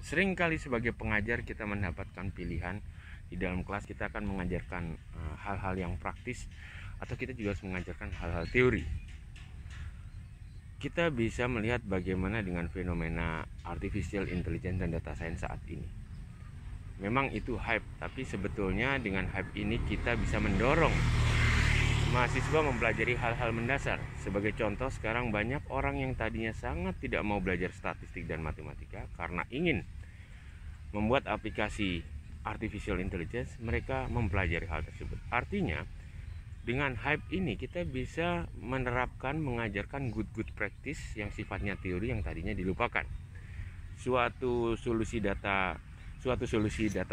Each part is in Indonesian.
Seringkali sebagai pengajar kita mendapatkan pilihan. Di dalam kelas kita akan mengajarkan hal-hal yang praktis, atau kita juga harus mengajarkan hal-hal teori. Kita bisa melihat bagaimana dengan fenomena artificial intelligence dan data science saat ini. Memang itu hype, tapi sebetulnya dengan hype ini kita bisa mendorong mahasiswa mempelajari hal-hal mendasar. Sebagai contoh, sekarang banyak orang yang tadinya sangat tidak mau belajar statistik dan matematika karena ingin membuat aplikasi artificial intelligence, mereka mempelajari hal tersebut. Artinya, dengan hype ini kita bisa menerapkan, mengajarkan good practice yang sifatnya teori yang tadinya dilupakan. Suatu solusi data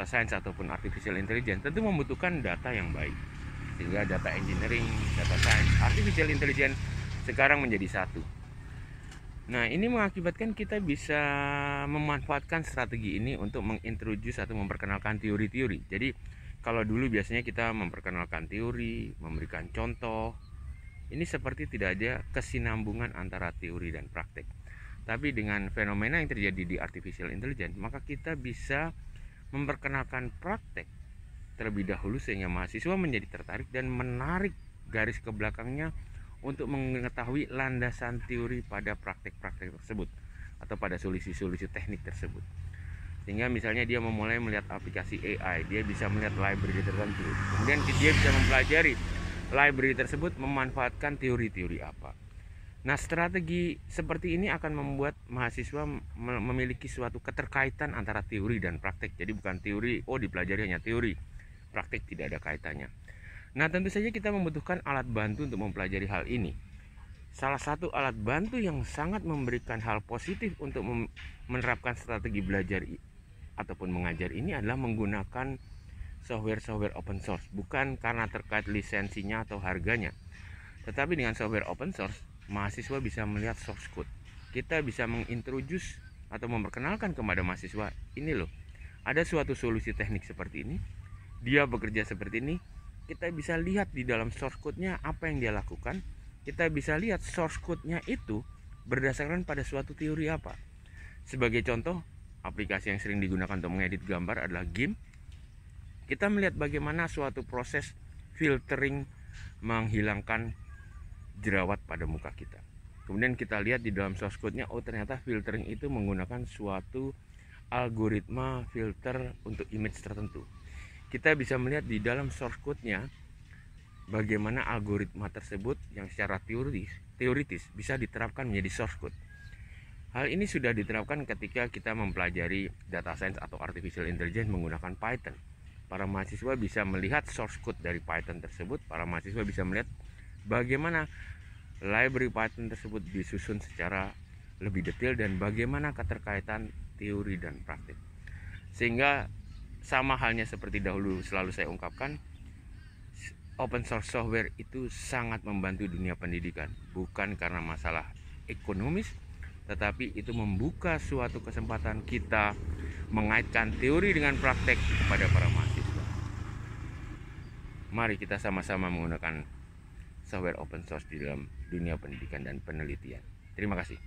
science ataupun artificial intelligence tentu membutuhkan data yang baik. Sehingga data engineering, data science, artificial intelligence sekarang menjadi satu. Nah, ini mengakibatkan kita bisa memanfaatkan strategi ini untuk mengintroduce atau memperkenalkan teori-teori. Jadi, kalau dulu biasanya kita memperkenalkan teori, memberikan contoh, ini seperti tidak ada kesinambungan antara teori dan praktek. Tapi dengan fenomena yang terjadi di artificial intelligence, maka kita bisa memperkenalkan praktek terlebih dahulu sehingga mahasiswa menjadi tertarik dan menarik garis ke belakangnya untuk mengetahui landasan teori pada praktek-praktek tersebut atau pada solusi-solusi teknik tersebut. Sehingga misalnya dia memulai melihat aplikasi AI, dia bisa melihat library tertentu, kemudian dia bisa mempelajari library tersebut memanfaatkan teori-teori apa. Nah, strategi seperti ini akan membuat mahasiswa memiliki suatu keterkaitan antara teori dan praktek. Jadi bukan teori, dipelajari hanya teori, praktek tidak ada kaitannya. Nah, tentu saja kita membutuhkan alat bantu untuk mempelajari hal ini. Salah satu alat bantu yang sangat memberikan hal positif untuk menerapkan strategi belajar ataupun mengajar ini adalah menggunakan software open source. Bukan karena terkait lisensinya atau harganya, tetapi dengan software open source, mahasiswa bisa melihat source code. Kita bisa mengintroduce atau memperkenalkan kepada mahasiswa, ini loh, ada suatu solusi teknik seperti ini, dia bekerja seperti ini. Kita bisa lihat di dalam source code-nya apa yang dia lakukan. Kita bisa lihat source code-nya itu berdasarkan pada suatu teori apa. Sebagai contoh, aplikasi yang sering digunakan untuk mengedit gambar adalah GIMP. Kita melihat bagaimana suatu proses filtering menghilangkan jerawat pada muka kita. Kemudian kita lihat di dalam source code-nya, ternyata filtering itu menggunakan suatu algoritma filter untuk image tertentu. Kita bisa melihat di dalam source code-nya bagaimana algoritma tersebut yang secara teoritis bisa diterapkan menjadi source code. Hal ini sudah diterapkan ketika kita mempelajari data science atau artificial intelligence menggunakan Python. Para mahasiswa bisa melihat source code dari Python tersebut. Para mahasiswa bisa melihat bagaimana library Python tersebut disusun secara lebih detail dan bagaimana keterkaitan teori dan praktik. Sehingga sama halnya seperti dahulu selalu saya ungkapkan, open source software itu sangat membantu dunia pendidikan, bukan karena masalah ekonomis, tetapi itu membuka suatu kesempatan kita mengaitkan teori dengan praktek kepada para mahasiswa. Mari kita sama-sama menggunakan software open source di dalam dunia pendidikan dan penelitian. Terima kasih.